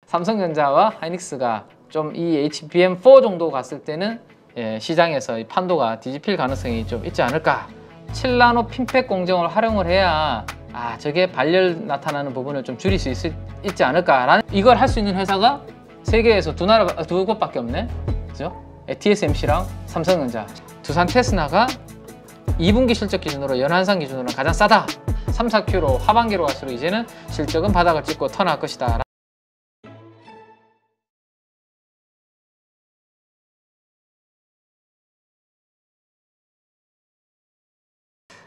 삼성전자와 하이닉스가 좀 이 HBM4 정도 갔을 때는 시장에서 이 판도가 뒤집힐 가능성이 좀 있지 않을까. 7나노 핀팩 공정을 활용을 해야 저게 발열 나타나는 부분을 좀 줄일 수 있지 않을까라는, 이걸 할 수 있는 회사가 세계에서 두 곳밖에 없네. 그죠? TSMC랑 삼성전자. 두산 테스나가 2분기 실적 기준으로 연환상 기준으로 가장 싸다. 3, 4Q로 하반기로 갈수록 이제는 실적은 바닥을 찍고 턴할 것이다.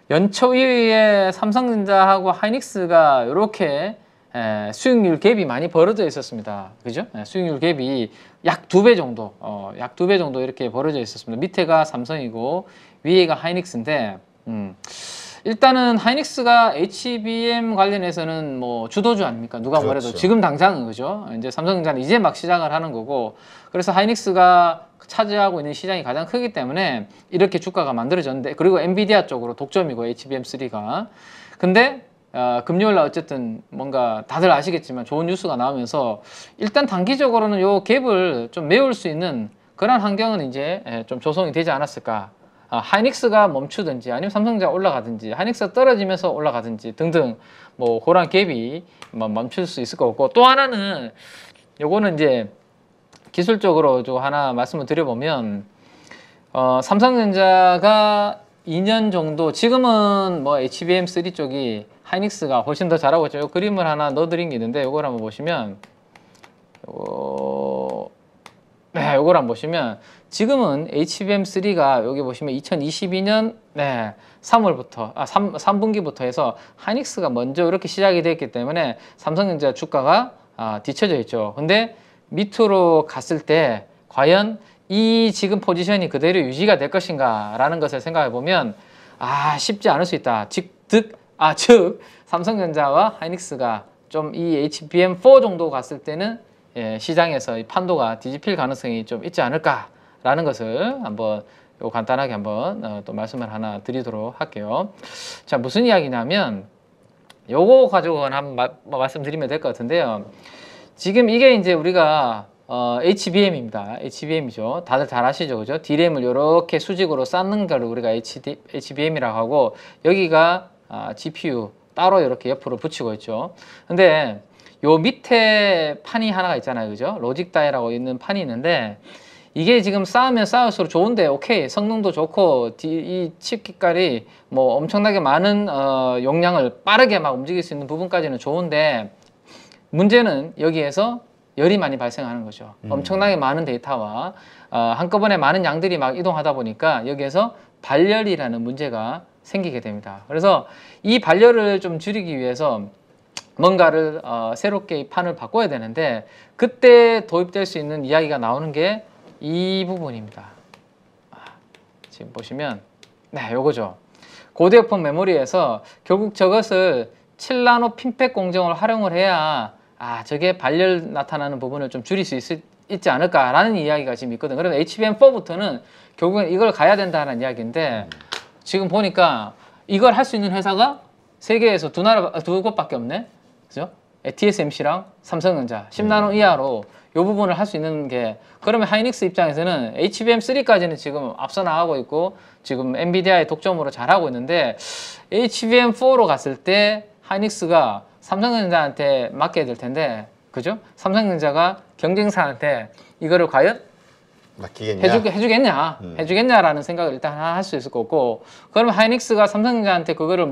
연초 2위에 삼성전자하고 하이닉스가 이렇게 수익률 갭이 많이 벌어져 있었습니다. 그죠? 수익률 갭이 약 2배 정도, 약 2배 정도 이렇게 벌어져 있었습니다. 밑에가 삼성이고 위에가 하이닉스인데, 일단은 하이닉스가 HBM 관련해서는 뭐 주도주 아닙니까? 누가 뭐래도 그렇죠. 지금 당장은, 그죠? 이제 삼성전자는 이제 막 시작을 하는 거고, 그래서 하이닉스가 차지하고 있는 시장이 가장 크기 때문에 이렇게 주가가 만들어졌는데, 그리고 엔비디아 쪽으로 독점이고 HBM3가. 근데 금요일 날 어쨌든 뭔가 다들 아시겠지만 좋은 뉴스가 나오면서 일단 단기적으로는 요 갭을 좀 메울 수 있는 그런 환경은 이제 좀 조성이 되지 않았을까. 하이닉스가 멈추든지 아니면 삼성전자가 올라가든지 하이닉스가 떨어지면서 올라가든지 등등 뭐 그런 갭이 멈출 수 있을 것 같고, 또 하나는 요거는 이제 기술적으로 좀 하나 말씀을 드려보면, 삼성전자가 2년 정도, 지금은 뭐 HBM3 쪽이 하이닉스가 훨씬 더 잘하고 있죠. 요 그림을 하나 넣어드린 게 있는데 요걸 한번 보시면, 요걸 한번 보시면 지금은 HBM3가 여기 보시면 2022년 3월부터 3분기부터 해서 하이닉스가 먼저 이렇게 시작이 됐기 때문에 삼성전자 주가가 뒤쳐져 있죠. 근데 밑으로 갔을 때 과연 이 지금 포지션이 그대로 유지가 될 것인가 라는 것을 생각해 보면 쉽지 않을 수 있다. 즉 삼성전자와 하이닉스가 좀 이 HBM4 정도 갔을 때는 시장에서 이 판도가 뒤집힐 가능성이 좀 있지 않을까라는 것을 한번 간단하게 한번 또 말씀을 하나 드리도록 할게요. 자, 무슨 이야기냐면 요거 가지고는 한번 말씀드리면 될 것 같은데요. 지금 이게 이제 우리가 HBM입니다. HBM이죠. 다들 잘 아시죠, 그죠? D램을 이렇게 수직으로 쌓는 걸 우리가 HBM이라고 하고, 여기가 GPU 따로 이렇게 옆으로 붙이고 있죠. 근데 요 밑에 판이 하나가 있잖아요, 그죠? 로직 다이라고 있는 판이 있는데, 이게 지금 쌓으면 쌓을수록 좋은데, 오케이, 성능도 좋고 이 칩 기깔이 뭐 엄청나게 많은 용량을 빠르게 막 움직일 수 있는 부분까지는 좋은데, 문제는 여기에서 열이 많이 발생하는 거죠. 엄청나게 많은 데이터와 한꺼번에 많은 양들이 막 이동하다 보니까 여기에서 발열이라는 문제가 생기게 됩니다. 그래서 이 발열을 좀 줄이기 위해서 뭔가를 새롭게 이 판을 바꿔야 되는데, 그때 도입될 수 있는 이야기가 나오는 게 이 부분입니다. 지금 보시면 요거죠. 고대역폭 메모리에서 결국 저것을 7나노 핀팩 공정을 활용을 해야 저게 발열 나타나는 부분을 좀 줄일 수 있지 않을까라는 이야기가 지금 있거든. 그래서 HBM4부터는 결국엔 이걸 가야 된다는 이야기인데, 지금 보니까 이걸 할 수 있는 회사가 세계에서 두 곳밖에 없네. 그죠? TSMC랑 삼성전자 10나노 이하로 이 부분을 할 수 있는 게, 그러면 하이닉스 입장에서는 HBM3까지는 지금 앞서 나가고 있고 지금 엔비디아의 독점으로 잘하고 있는데, HBM4로 갔을 때 하이닉스가 삼성전자한테 맡겨야 될 텐데, 그죠? 삼성전자가 경쟁사한테 이거를 과연 해주겠냐라는 생각을 일단 할 수 있을 거고, 그러면 하이닉스가 삼성전자한테 그거를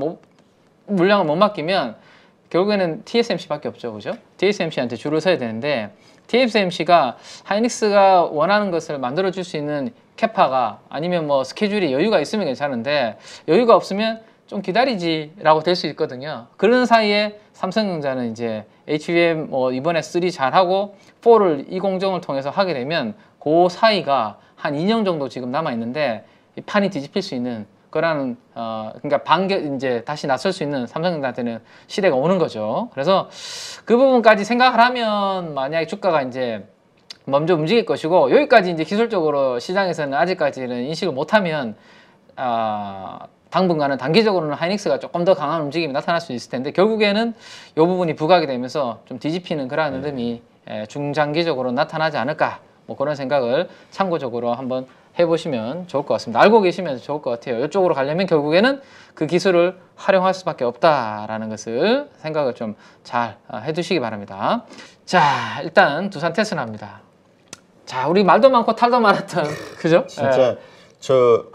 물량을 못 맡기면 결국에는 TSMC밖에 없죠, 그죠? TSMC한테 줄을 서야 되는데, TSMC가 하이닉스가 원하는 것을 만들어 줄 수 있는 캐파가 아니면 뭐 스케줄이 여유가 있으면 괜찮은데, 여유가 없으면 좀 기다리지라고 될 수 있거든요. 그런 사이에 삼성전자는 이제 HBM 이번에 3 잘하고 4를 이 공정을 통해서 하게 되면 그 사이가 한 2년 정도 지금 남아 있는데, 이 판이 뒤집힐 수 있는 그런 그러니까 이제 다시 나설 수 있는 삼성전자한테는 시대가 오는 거죠. 그래서 그 부분까지 생각을 하면 만약에 주가가 이제 먼저 움직일 것이고, 여기까지 이제 기술적으로 시장에서는 아직까지는 인식을 못하면 당분간은 단기적으로는 하이닉스가 조금 더 강한 움직임이 나타날 수 있을 텐데, 결국에는 이 부분이 부각이 되면서 좀 뒤집히는 그러한 흐름이 중장기적으로 나타나지 않을까 뭐 그런 생각을 참고적으로 한번 해보시면 좋을 것 같습니다. 알고 계시면 좋을 것 같아요. 이쪽으로 가려면 결국에는 그 기술을 활용할 수밖에 없다라는 것을 생각을 좀 잘 해두시기 바랍니다. 자, 일단 두산 테스나입니다. 자, 우리 말도 많고 탈도 많았던 그죠? 진짜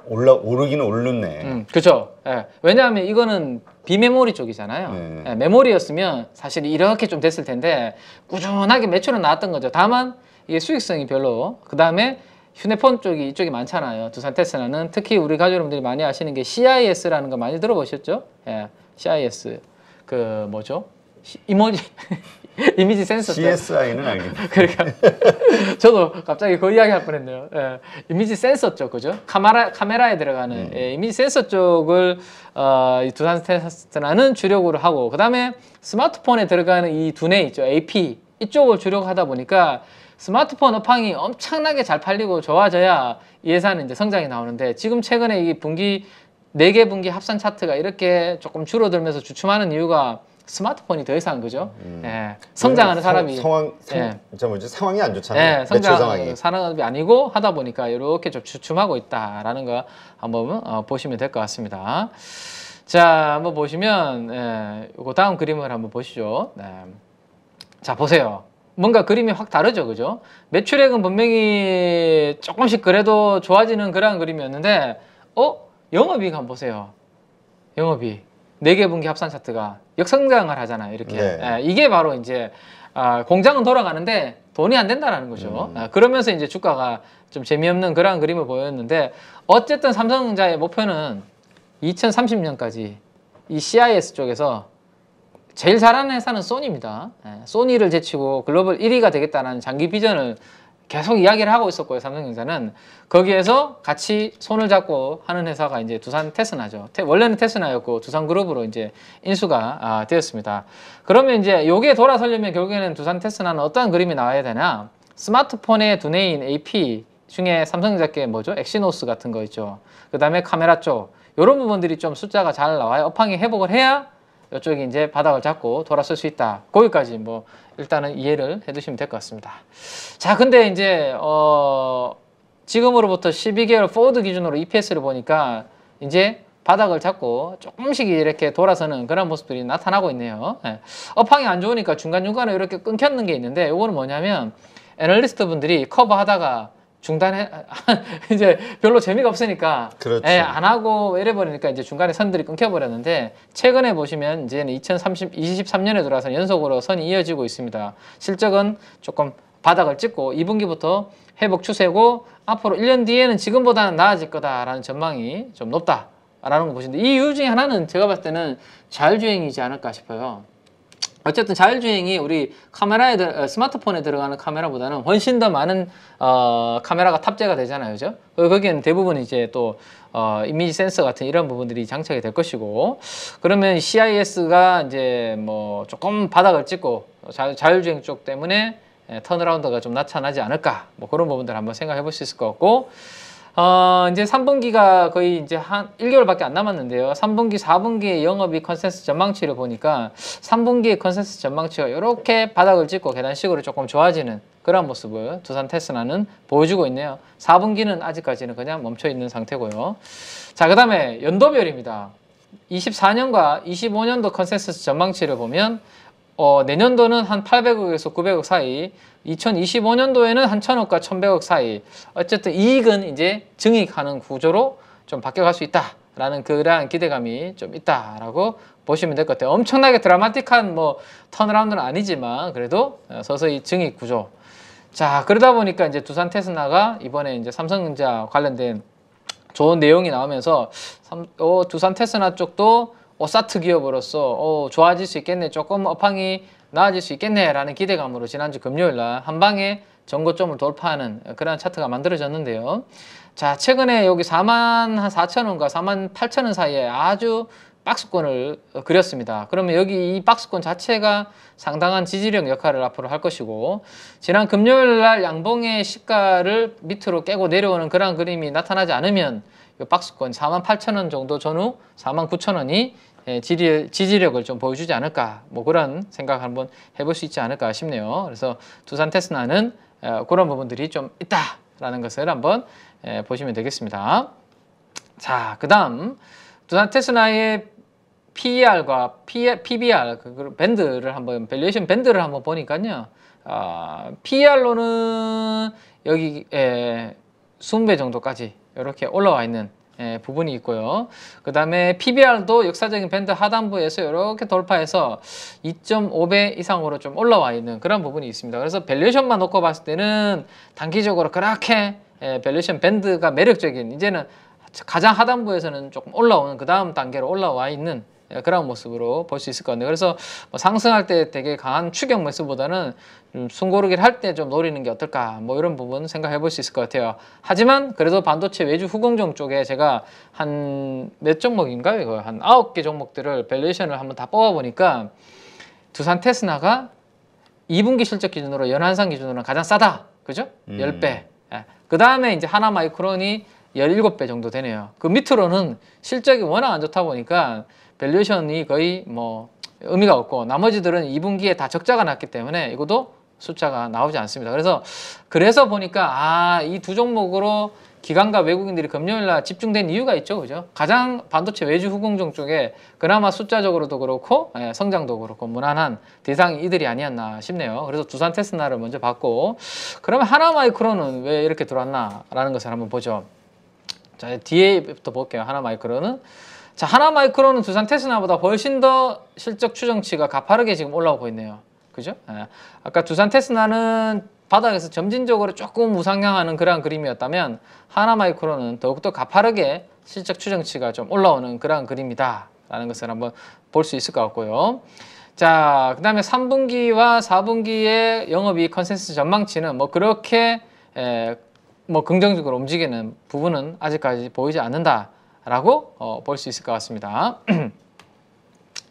오르기는 오르네. 그죠. 왜냐하면 이거는 비메모리 쪽이잖아요. 메모리였으면 사실 이렇게 좀 됐을 텐데 꾸준하게 매출은 나왔던 거죠. 다만 이게 수익성이 별로. 그 다음에 휴대폰 쪽이 이쪽이 많잖아요. 두산 테스나는 특히 우리 가족 여러분들이 많이 아시는 게 CIS라는 거 많이 들어보셨죠? CIS 그 뭐죠? 이미지 센서. CSI는 알겠네. 그러니까 저도 갑자기 그 이야기 할 뻔했네요. 이미지 센서 쪽 그죠? 카메라에 들어가는 이미지 센서 쪽을 두산 테스나는 주력으로 하고 그 다음에 스마트폰에 들어가는 이 두뇌 있죠. AP 이쪽을 주력하다 보니까 스마트폰 업황이 엄청나게 잘 팔리고 좋아져야 이 회사는 이제 성장이 나오는데 지금 최근에 이 분기 4개 분기 합산 차트가 이렇게 조금 줄어들면서 주춤하는 이유가 스마트폰이 더 이상 그죠? 성장하는 사람이 상황이 안 좋잖아요. 성장 산업이 아니고 하다 보니까 이렇게 좀 주춤하고 있다라는 거 한번 보시면 될 것 같습니다. 자, 한번 보시면 그 다음 그림을 한번 보시죠. 자, 보세요. 뭔가 그림이 확 다르죠, 그죠? 매출액은 분명히 조금씩 그래도 좋아지는 그런 그림이었는데, 영업이익 한번 보세요. 영업이익 4개 분기 합산 차트가 역성장을 하잖아요, 이렇게. 이게 바로 이제 공장은 돌아가는데 돈이 안 된다라는 거죠. 그러면서 이제 주가가 좀 재미없는 그런 그림을 보였는데, 어쨌든 삼성전자의 목표는 2030년까지 이 CIS 쪽에서 제일 잘하는 회사는 소니입니다. 소니를 제치고 글로벌 1위가 되겠다는 장기 비전을 계속 이야기를 하고 있었고요. 삼성전자는 거기에서 같이 손을 잡고 하는 회사가 이제 두산 테스나죠. 원래는 테스나였고 두산그룹으로 이제 인수가 되었습니다. 그러면 이제 요게 돌아서려면 결국에는 두산 테스나는 어떠한 그림이 나와야 되나? 스마트폰의 두뇌인 AP 중에 삼성전자께 뭐죠? 엑시노스 같은 거 있죠. 그 다음에 카메라 쪽 이런 부분들이 좀 숫자가 잘 나와요. 업황이 회복을 해야 이쪽이 이제 바닥을 잡고 돌아설 수 있다. 거기까지 뭐 일단은 이해를 해두시면 될 것 같습니다. 자, 근데 이제 지금으로부터 12개월 포워드 기준으로 EPS를 보니까 이제 바닥을 잡고 조금씩 이렇게 돌아서는 그런 모습들이 나타나고 있네요. 업황이 안 좋으니까 중간중간에 이렇게 끊겼는 게 있는데 이거는 뭐냐면 애널리스트 분들이 커버하다가 중단해 이제 별로 재미가 없으니까 안 하고 이래 버리니까 이제 중간에 선들이 끊겨 버렸는데 최근에 보시면 이제는 2023년에 들어와서 연속으로 선이 이어지고 있습니다. 실적은 조금 바닥을 찍고 2분기부터 회복 추세고 앞으로 1년 뒤에는 지금보다는 나아질 거다라는 전망이 좀 높다라는 거 보시는데 이 이유 중에 하나는 제가 봤을 때는 자율주행이지 않을까 싶어요. 어쨌든 자율주행이 우리 스마트폰에 들어가는 카메라보다는 훨씬 더 많은 카메라가 탑재가 되잖아요, 그죠? 거기에는 대부분 이제 또 이미지 센서 같은 이런 부분들이 장착이 될 것이고, 그러면 CIS가 이제 뭐 조금 바닥을 찍고 자율주행 쪽 때문에 턴어라운드가 좀 나타나지 않을까, 뭐 그런 부분들 한번 생각해 볼 수 있을 것 같고. 이제 3분기가 거의 이제 한 1개월밖에 안 남았는데요. 3분기, 4분기의 영업이익 컨센서스 전망치를 보니까 3분기의 컨센서스 전망치가 이렇게 바닥을 찍고 계단식으로 조금 좋아지는 그런 모습을 두산 테스나는 보여주고 있네요. 4분기는 아직까지는 그냥 멈춰 있는 상태고요. 자, 그 다음에 연도별입니다. 24년과 25년도 컨센서스 전망치를 보면 내년도는 한 800억에서 900억 사이, 2025년도에는 한 1000억과 1100억 사이, 어쨌든 이익은 이제 증익하는 구조로 좀 바뀌어갈 수 있다라는 그러한 기대감이 좀 있다라고 보시면 될 것 같아요. 엄청나게 드라마틱한 뭐 턴어라운드는 아니지만 그래도 서서히 증익 구조. 자, 그러다 보니까 이제 두산 테스나가 이번에 이제 삼성전자 관련된 좋은 내용이 나오면서 두산 테스나 쪽도 오사트 기업으로서 좋아질 수 있겠네, 조금 업황이 나아질 수 있겠네 라는 기대감으로 지난주 금요일날 한 방에 전고점을 돌파하는 그런 차트가 만들어졌는데요. 자, 최근에 여기 44,000원과 48,000원 사이에 아주 박스권을 그렸습니다. 그러면 여기 이 박스권 자체가 상당한 지지력 역할을 앞으로 할 것이고, 지난 금요일날 양봉의 시가를 밑으로 깨고 내려오는 그런 그림이 나타나지 않으면 이 박스권 48,000원 정도 전후 49,000원이 지지력을 좀 보여주지 않을까, 뭐 그런 생각 한번 해볼 수 있지 않을까 싶네요. 그래서 두산 테스나는 그런 부분들이 좀 있다라는 것을 한번 보시면 되겠습니다. 자, 그다음 두산 테스나의 PER과 PBR 그 밴드를 한번 밸류에이션 밴드를 한번 보니까요. PER로는 여기 20배 정도까지 이렇게 올라와 있는 부분이 있고요. 그 다음에 PBR도 역사적인 밴드 하단부에서 이렇게 돌파해서 2.5배 이상으로 좀 올라와 있는 그런 부분이 있습니다. 그래서 밸류에이션만 놓고 봤을 때는 단기적으로 그렇게 밸류에이션 밴드가 매력적인, 이제는 가장 하단부에서는 조금 올라오는 그 다음 단계로 올라와 있는 그런 모습으로 볼 수 있을 것 같네요. 그래서 뭐 상승할 때 되게 강한 추격 매수보다는 숨고르기를 할 때 좀 노리는 게 어떨까, 뭐 이런 부분 생각해 볼 수 있을 것 같아요. 하지만 그래도 반도체 외주 후공정 쪽에 제가 한 몇 종목인가요? 이거 한 9개 종목들을 밸류에이션을 한번 다 뽑아 보니까 두산 테스나가 2분기 실적 기준으로 연한상 기준으로는 가장 싸다. 그죠? 10배. 그 다음에 이제 하나마이크론이 17배 정도 되네요. 그 밑으로는 실적이 워낙 안 좋다 보니까 밸류에이션이 거의 뭐 의미가 없고, 나머지들은 2분기에 다 적자가 났기 때문에 이것도 숫자가 나오지 않습니다. 그래서 보니까 이 두 종목으로 기관과 외국인들이 금요일 날 집중된 이유가 있죠. 그죠? 가장 반도체 외주 후공정 쪽에 그나마 숫자적으로도 그렇고 성장도 그렇고 무난한 대상이 이들이 아니었나 싶네요. 그래서 두산 테스나를 먼저 봤고, 그러면 하나마이크론은 왜 이렇게 들어왔나라는 것을 한번 보죠. 자, 뒤에부터 볼게요. 하나마이크론은. 자, 하나마이크론은 두산 테스나보다 훨씬 더 실적 추정치가 가파르게 지금 올라오고 있네요. 그죠? 아까 두산 테스나는 바닥에서 점진적으로 조금 우상향하는 그런 그림이었다면 하나마이크론은 더욱더 가파르게 실적 추정치가 좀 올라오는 그런 그림이다 라는 것을 한번 볼 수 있을 것 같고요. 자, 그 다음에 3분기와 4분기의 영업이익 컨센서스 전망치는 뭐 그렇게 뭐 긍정적으로 움직이는 부분은 아직까지 보이지 않는다라고 볼 수 있을 것 같습니다.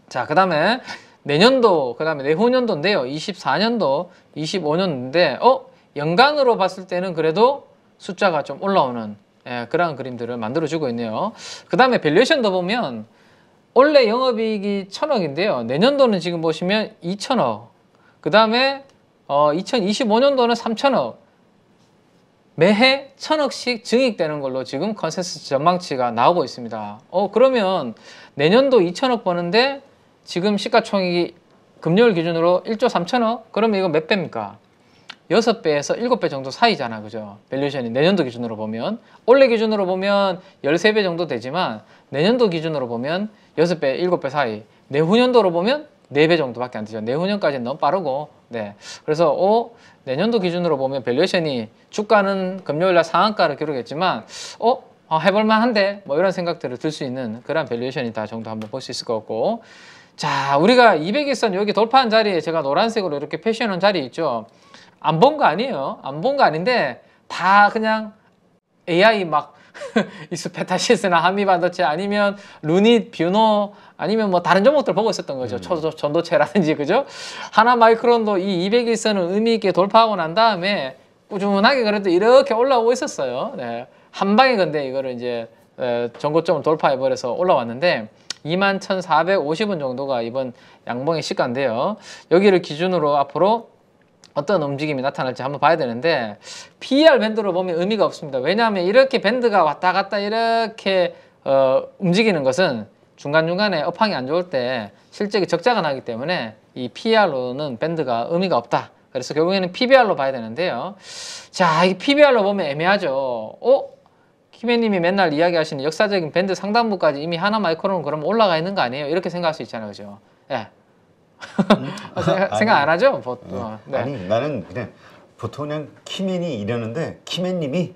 자, 그 다음에 내년도, 그 다음에 내후년도인데요. 24년도, 25년도인데 연간으로 봤을 때는 그래도 숫자가 좀 올라오는 그런 그림들을 만들어주고 있네요. 그 다음에 밸류에이션도 보면 원래 영업이익이 1,000억인데요. 내년도는 지금 보시면 2,000억. 그 다음에 2025년도는 3,000억. 매해 1,000억씩 증액되는 걸로 지금 컨센서스 전망치가 나오고 있습니다. 그러면 내년도 2,000억 버는데 지금 시가총액이 금요일 기준으로 1조 3천억? 그러면 이거 몇 배입니까? 6배에서 7배 정도 사이잖아. 그죠? 밸류에이션이 내년도 기준으로 보면. 올해 기준으로 보면 13배 정도 되지만 내년도 기준으로 보면 6배, 7배 사이. 내후년도로 보면 4배 정도밖에 안 되죠. 내후년까지는 너무 빠르고. 네. 그래서 내년도 기준으로 보면 밸류에이션이 주가는 금요일날 상한가를 기록했지만 해볼만 한데 뭐 이런 생각들을 들 수 있는 그런 밸류에이션이다 정도 한번 볼 수 있을 것 같고. 자, 우리가 200일선 여기 돌파한 자리에 제가 노란색으로 이렇게 표시해놓은 자리 있죠. 안 본 거 아니에요. 안 본 거 아닌데 다 그냥 AI 막 이스페타시스나 한미반도체 아니면 루닛, 뷰노 아니면 뭐 다른 종목들 보고 있었던 거죠. 전도체라든지. 그죠? 하나마이크론도 이 200일선을 의미 있게 돌파하고 난 다음에 꾸준하게 그래도 이렇게 올라오고 있었어요. 네. 한 방에 근데 이거를 이제 전고점을 돌파해 버려서 올라왔는데 21,450원 정도가 이번 양봉의 시가인데요. 여기를 기준으로 앞으로 어떤 움직임이 나타날지 한번 봐야 되는데 PER 밴드로 보면 의미가 없습니다. 왜냐하면 이렇게 밴드가 왔다 갔다 이렇게 움직이는 것은 중간중간에 업황이 안 좋을 때 실적이 적자가 나기 때문에 이 PER로는 밴드가 의미가 없다. 그래서 결국에는 PBR로 봐야 되는데요. 자, 이 PBR로 보면 애매하죠. 키메님이 맨날 이야기하시는 역사적인 밴드 상단부까지 이미 하나마이크론은 그럼 올라가 있는 거 아니에요? 이렇게 생각할 수 있잖아요. 그죠? 예. 생각 안 하죠? 보통. 네. 아니, 나는 그냥 보통 그냥 키맨이 이러는데 키맨님이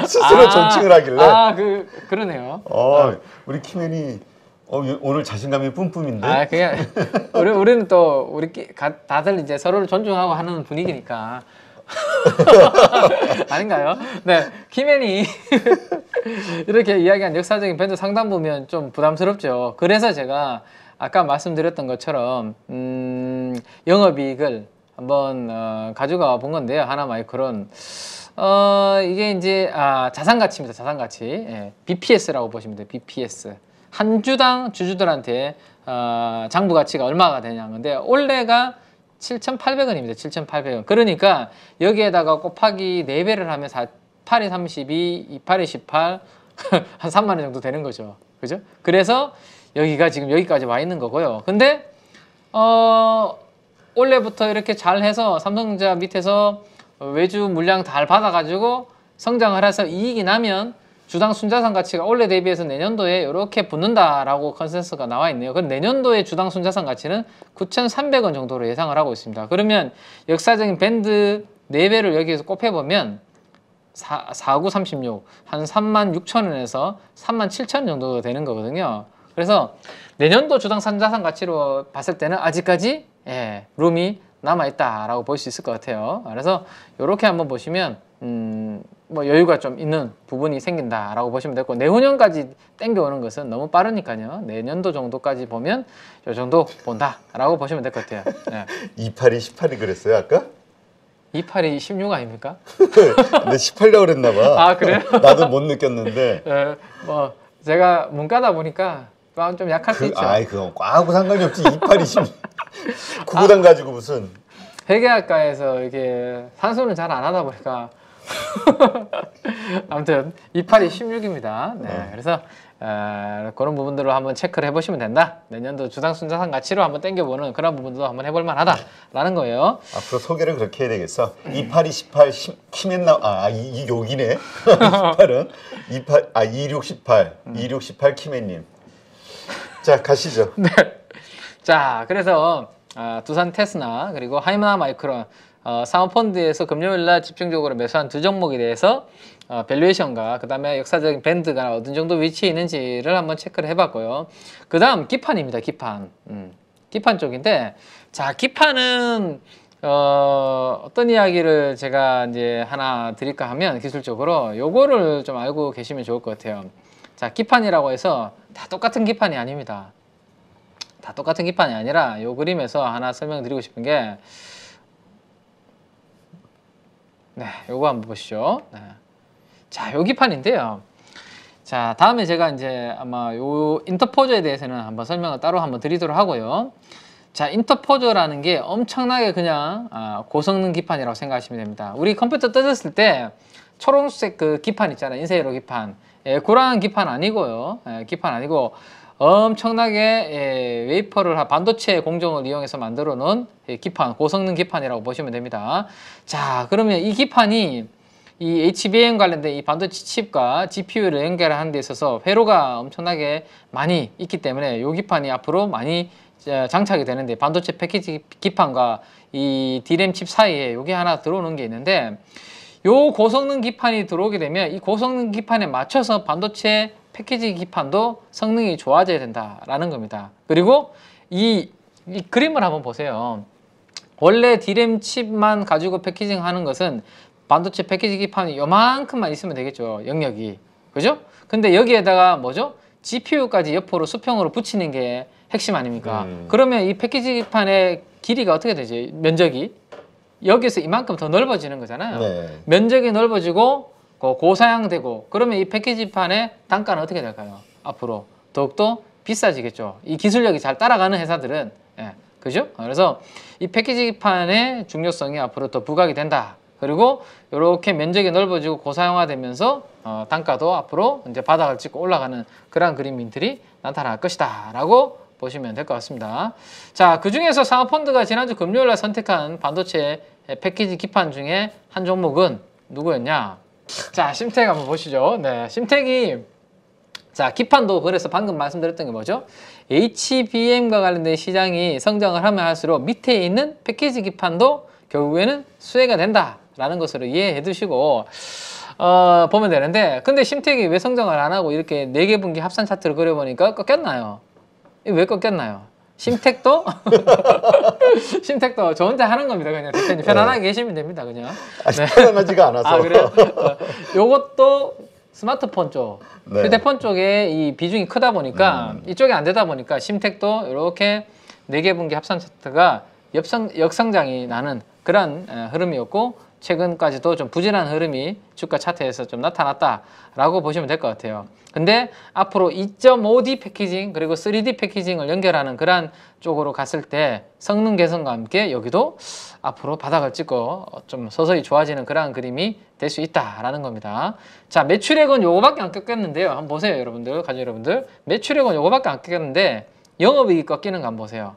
스스로 존칭을 하길래 그러네요. 우리 키맨이 오늘 자신감이 뿜뿜인데. 그냥 우리는 또 다들 이제 서로를 존중하고 하는 분위기니까. 아닌가요? 네, 키맨이 이렇게 이야기한 역사적인 밴드 상단부면 좀 부담스럽죠. 그래서 제가 아까 말씀드렸던 것처럼 영업이익을 한번 가져가 본 건데요. 하나마이크론 이게 이제 자산가치입니다. 자산가치. BPS라고 보시면 돼요. BPS. 한 주당 주주들한테 장부 가치가 얼마가 되냐. 근데 올해가 7,800원입니다. 7,800원. 그러니까 여기에다가 곱하기 4배를 하면 8이 32, 28이 18, 한 3만 원 정도 되는 거죠. 그죠? 그래서 여기가 지금 여기까지 와 있는 거고요. 근데 올해부터 이렇게 잘 해서 삼성전자 밑에서 외주 물량 잘 받아가지고 성장을 해서 이익이 나면 주당 순자산 가치가 올해 대비해서 내년도에 이렇게 붙는다라고 컨센서스가 나와 있네요. 그럼 내년도의 주당 순자산 가치는 9,300원 정도로 예상을 하고 있습니다. 그러면 역사적인 밴드 4배를 여기에서 곱해보면 4936, 한 36,000원에서 37,000원 정도 되는 거거든요. 그래서 내년도 주당 순자산 가치로 봤을 때는 아직까지 룸이 남아있다라고 볼 수 있을 것 같아요. 그래서 이렇게 한번 보시면 뭐 여유가 좀 있는 부분이 생긴다라고 보시면 되고, 내후년까지 땡겨오는 것은 너무 빠르니까요. 내년도 정도까지 보면 이 정도 본다라고 보시면 될 것 같아요. 28이 18이 그랬어요 아까? 28이 16 아닙니까? 근데 18려고 그랬나 봐. 아, 그래요? 나도 못 느꼈는데. 뭐 제가 문과다 보니까 좀 약할 수 있죠. 아이 그거 과하고 상관이 없지. 28이 16. 구구단 가지고 무슨. 회계학과에서 이게 산수는 잘 안 하다 보니까 아무튼 28이 16입니다. 네, 그래서 그런 부분들로 한번 체크를 해보시면 된다. 내년도 주당 순자산 가치로 한번 땡겨보는 그런 부분도 한번 해볼 만하다라는 거예요. 앞으로 소개를 그렇게 해야 되겠어. 28이 18 키맨나 이 여기네. 18은 26 18 26 18 키맨님. 자 가시죠. 네. 자, 그래서 두산 테스나 그리고 하이마나 마이크론 사모펀드에서 금요일날 집중적으로 매수한 두 종목에 대해서 밸류에이션과 그 다음에 역사적인 밴드가 어느 정도 위치에 있는지를 한번 체크를 해봤고요. 그 다음 기판입니다. 기판. 기판 쪽인데, 자, 기판은 어떤 이야기를 제가 이제 하나 드릴까 하면 기술적으로 요거를 좀 알고 계시면 좋을 것 같아요. 자, 기판이라고 해서 다 똑같은 기판이 아닙니다. 다 똑같은 기판이 아니라 요 그림에서 하나 설명드리고 싶은 게, 네, 요거 한번 보시죠. 네. 자, 요 기판인데요. 자, 다음에 제가 이제 아마 요 인터포저에 대해서는 한번 설명을 따로 한번 드리도록 하고요. 자, 인터포저라는 게 엄청나게 그냥 고성능 기판이라고 생각하시면 됩니다. 우리 컴퓨터 뜯었을 때 초록색 그 기판 있잖아요. 인쇄로 기판. 그런 기판 아니고요. 기판 아니고 엄청나게 웨이퍼를 반도체 공정을 이용해서 만들어 놓은 기판, 고성능 기판이라고 보시면 됩니다. 자, 그러면 이 기판이 이 HBM 관련된 이 반도체 칩과 GPU를 연결하는 데 있어서 회로가 엄청나게 많이 있기 때문에 이 기판이 앞으로 많이 장착이 되는데, 반도체 패키지 기판과 이 D램 칩 사이에 이게 하나 들어오는 게 있는데, 요 고성능 기판이 들어오게 되면 이 고성능 기판에 맞춰서 반도체 패키지 기판도 성능이 좋아져야 된다라는 겁니다. 그리고 이 그림을 한번 보세요. 원래 D램 칩만 가지고 패키징 하는 것은 반도체 패키지 기판이 요만큼만 있으면 되겠죠. 영역이. 그죠? 근데 여기에다가 뭐죠? GPU까지 옆으로 수평으로 붙이는 게 핵심 아닙니까? 그러면 이 패키지 기판의 길이가 어떻게 되지? 면적이 여기서 이만큼 더 넓어지는 거잖아요. 네. 면적이 넓어지고 고사양되고, 그러면 이 패키지판의 단가는 어떻게 될까요? 앞으로 더욱더 비싸지겠죠. 이 기술력이 잘 따라가는 회사들은. 그죠? 그래서 이 패키지판의 중요성이 앞으로 더 부각이 된다. 그리고 이렇게 면적이 넓어지고 고사양화되면서 단가도 앞으로 이제 바닥을 찍고 올라가는 그런 그림들이 나타날 것이다 라고 보시면 될 것 같습니다. 자, 그 중에서 사모펀드가 지난주 금요일날 선택한 반도체 패키지 기판 중에 한 종목은 누구였냐? 자, 심텍 한번 보시죠. 네, 심텍이, 자, 기판도 그래서 방금 말씀드렸던 게 뭐죠? HBM과 관련된 시장이 성장을 하면 할수록 밑에 있는 패키지 기판도 결국에는 수혜가 된다라는 것으로 이해해 두시고 보면 되는데, 근데 심텍이 왜 성장을 안 하고 이렇게 4개 분기 합산 차트를 그려보니까 꺾였나요? 왜 꺾였나요? 심텍도 심텍도 저 혼자 하는 겁니다. 그냥 대표님 편안하게 계시면 됩니다. 그냥. 네. 편안하지가 않아서. 아, 그래요? 요것도 스마트폰 쪽, 네. 휴대폰 쪽에 이 비중이 크다 보니까 이쪽이 안 되다 보니까 심텍도 이렇게 4개 분기 합산 차트가 역성장이 나는 그런 흐름이었고 최근까지도 좀 부진한 흐름이 주가 차트에서 좀 나타났다라고 보시면 될 것 같아요. 근데 앞으로 2.5D 패키징 그리고 3D 패키징을 연결하는 그러한 쪽으로 갔을 때 성능 개선과 함께 여기도 앞으로 바닥을 찍고 좀 서서히 좋아지는 그러한 그림이 될 수 있다라는 겁니다. 자, 매출액은 요거밖에 안 꺾였는데요. 한번 보세요, 여러분들, 가족 여러분들. 매출액은 요거밖에 안 꺾였는데 영업이익이 꺾이는 거 한번 보세요.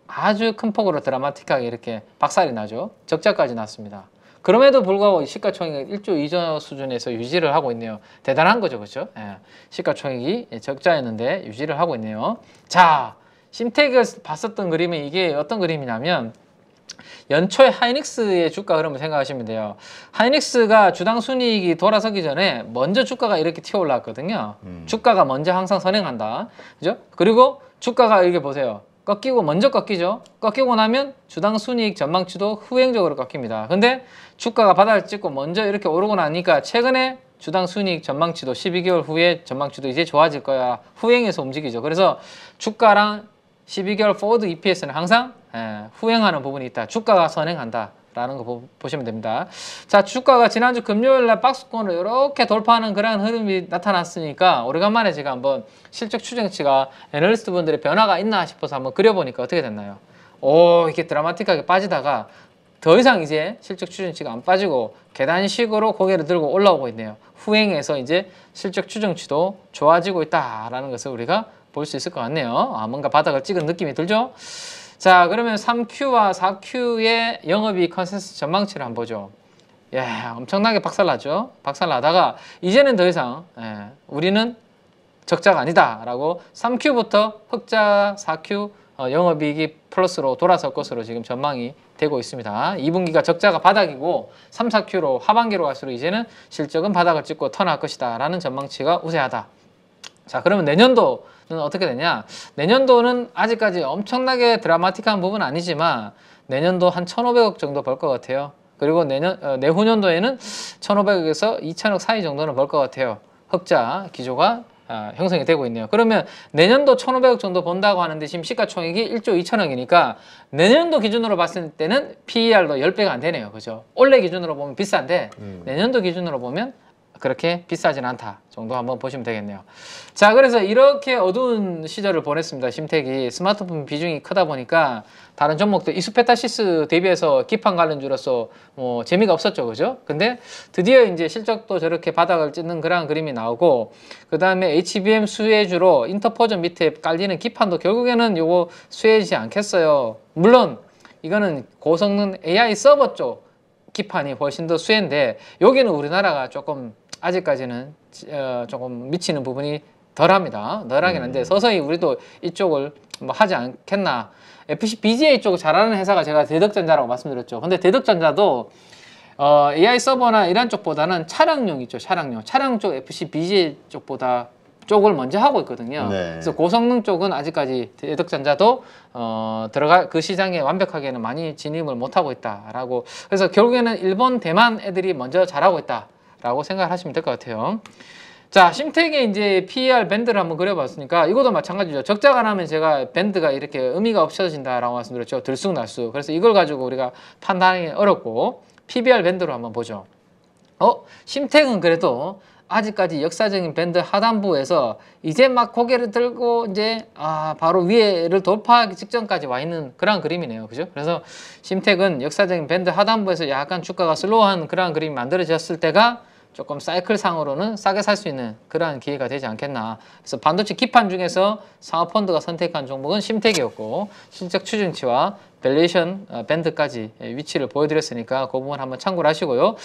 아주 큰 폭으로 드라마틱하게 이렇게 박살이 나죠. 적자까지 났습니다. 그럼에도 불구하고 시가총액 1조 2조 수준에서 유지를 하고 있네요. 대단한 거죠, 그렇죠? 예. 시가총액이 적자였는데 유지를 하고 있네요. 자, 심택을 봤었던 그림은 이게 어떤 그림이냐면 연초에 하이닉스의 주가 흐름을 생각하시면 돼요. 하이닉스가 주당 순이익이 돌아서기 전에 먼저 주가가 이렇게 튀어 올라왔거든요. 주가가 먼저 항상 선행한다. 그죠? 그리고 주가가 이렇게 보세요. 꺾이고 먼저 꺾이죠. 꺾이고 나면 주당 순이익 전망치도 후행적으로 꺾입니다. 근데 주가가 바닥을 찍고 먼저 이렇게 오르고 나니까 최근에 주당 순이익 전망치도 12개월 후에 전망치도 이제 좋아질 거야. 후행해서 움직이죠. 그래서 주가랑 12개월 포워드 EPS는 항상 후행하는 부분이 있다. 주가가 선행한다. 라는 거 보시면 됩니다. 자, 주가가 지난주 금요일 날 박스권을 이렇게 돌파하는 그런 흐름이 나타났으니까 오래간만에 제가 한번 실적 추정치가 애널리스트 분들의 변화가 있나 싶어서 한번 그려보니까 어떻게 됐나요? 오, 이렇게 드라마틱하게 빠지다가 더 이상 이제 실적 추정치가 안 빠지고 계단식으로 고개를 들고 올라오고 있네요. 후행해서 이제 실적 추정치도 좋아지고 있다라는 것을 우리가 볼 수 있을 것 같네요. 뭔가 바닥을 찍은 느낌이 들죠? 자, 그러면 3Q와 4Q의 영업이익 컨센서스 전망치를 한번 보죠. 예, 엄청나게 박살나죠. 박살나다가 이제는 더 이상 우리는 적자가 아니다라고 3Q부터 흑자 4Q 영업이익이 플러스로 돌아설 것으로 지금 전망이 되고 있습니다. 2분기가 적자가 바닥이고 3, 4Q로 하반기로 갈수록 이제는 실적은 바닥을 찍고 터날 것이다 라는 전망치가 우세하다. 자, 그러면 내년도는 어떻게 되냐? 내년도는 아직까지 엄청나게 드라마틱한 부분은 아니지만 내년도 한 1,500억 정도 벌 것 같아요. 그리고 내후년도에는 1,500억에서 2,000억 사이 정도는 벌 것 같아요. 흑자 기조가 형성이 되고 있네요. 그러면 내년도 1,500억 정도 번다고 하는데 지금 시가총액이 1조 2천억이니까 내년도 기준으로 봤을 때는 PER도 10배가 안 되네요. 그죠? 올해 기준으로 보면 비싼데 내년도 기준으로 보면 그렇게 비싸진 않다 정도 한번 보시면 되겠네요. 자, 그래서 이렇게 어두운 시절을 보냈습니다. 심택이 스마트폰 비중이 크다 보니까 다른 종목들 이수페타시스 대비해서 기판 관련주로서 뭐 재미가 없었죠, 그죠? 근데 드디어 이제 실적도 저렇게 바닥을 찍는 그런 그림이 나오고 그 다음에 HBM 수혜주로 인터포전 밑에 깔리는 기판도 결국에는 요거 수혜지 않겠어요. 물론 이거는 고성능 AI 서버 쪽 기판이 훨씬 더 수혜인데 여기는 우리나라가 조금 아직까지는 조금 미치는 부분이 덜합니다. 덜하긴 한데 서서히 우리도 이쪽을 뭐 하지 않겠나. FC BGA 쪽 잘하는 회사가 제가 대덕전자라고 말씀드렸죠. 근데 대덕전자도 AI 서버나 이런 쪽보다는 차량용 있죠. 차량용. 차량 쪽 FC BGA 쪽을 먼저 하고 있거든요. 네. 그래서 고성능 쪽은 아직까지 대덕전자도 그 시장에 완벽하게는 많이 진입을 못하고 있다라고. 그래서 결국에는 일본, 대만 애들이 먼저 잘하고 있다라고 생각하시면 될 것 같아요. 자, 심택의 이제 PER 밴드를 한번 그려봤으니까 이것도 마찬가지죠. 적자가 나면 제가 밴드가 이렇게 의미가 없어진다라고 말씀드렸죠. 들쑥날쑥. 그래서 이걸 가지고 우리가 판단하기 어렵고 PBR 밴드로 한번 보죠. 심택은 그래도 아직까지 역사적인 밴드 하단부에서 이제 막 고개를 들고 이제 바로 위에를 돌파하기 직전까지 와 있는 그런 그림이네요. 그죠? 그래서 심택은 역사적인 밴드 하단부에서 약간 주가가 슬로우한 그런 그림이 만들어졌을 때가 조금 사이클 상으로는 싸게 살 수 있는 그러한 기회가 되지 않겠나. 그래서 반도체 기판 중에서 상업펀드가 선택한 종목은 심택이었고 실적 추정치와 밸류에이션 밴드까지 위치를 보여드렸으니까 그 부분 한번 참고를 하시고요.